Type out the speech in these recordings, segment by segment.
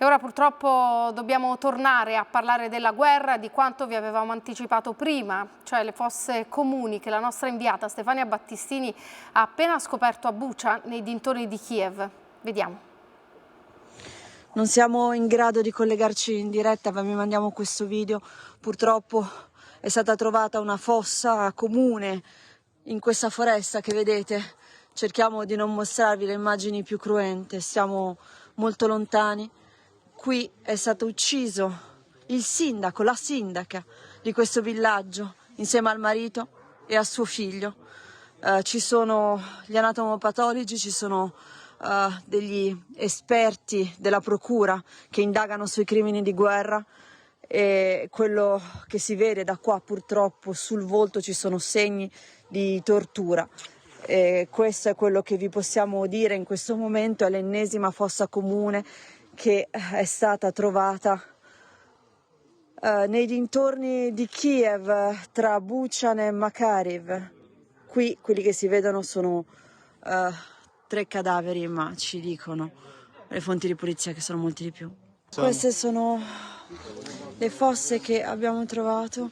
E ora purtroppo dobbiamo tornare a parlare della guerra, di quanto vi avevamo anticipato prima, cioè le fosse comuni che la nostra inviata Stefania Battistini ha appena scoperto a Bucha, nei dintorni di Kiev. Vediamo. Non siamo in grado di collegarci in diretta, ma vi mandiamo questo video. Purtroppo è stata trovata una fossa comune in questa foresta che vedete. Cerchiamo di non mostrarvi le immagini più cruente, siamo molto lontani. Qui è stato ucciso il sindaco, la sindaca di questo villaggio, insieme al marito e a suo figlio. Ci sono gli anatomopatologi, ci sono degli esperti della procura che indagano sui crimini di guerra, e quello che si vede da qua purtroppo sul volto ci sono segni di tortura. E questo è quello che vi possiamo dire in questo momento, è l'ennesima fossa comune che è stata trovata nei dintorni di Kiev, tra Bucha e Makariv. Qui quelli che si vedono sono 3 cadaveri, ma ci dicono le fonti di polizia che sono molti di più. Queste sono le fosse che abbiamo trovato,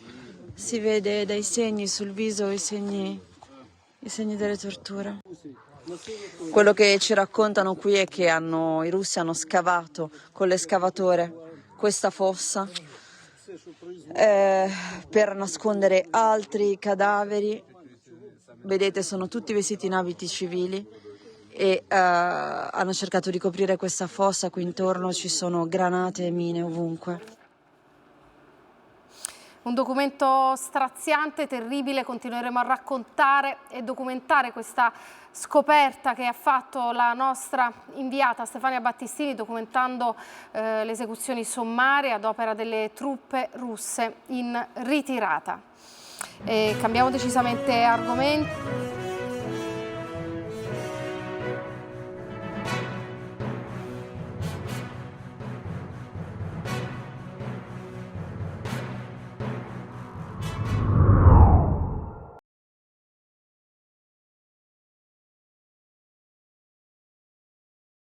si vede dai segni sul viso i segni delle torture. Quello che ci raccontano qui è che i russi hanno scavato con l'escavatore questa fossa per nascondere altri cadaveri. Vedete, sono tutti vestiti in abiti civili e hanno cercato di coprire questa fossa. Qui intorno ci sono granate e mine ovunque. Un documento straziante, terribile, continueremo a raccontare e documentare questa scoperta che ha fatto la nostra inviata Stefania Battistini, documentando le esecuzioni sommarie ad opera delle truppe russe in ritirata. Cambiamo decisamente argomento.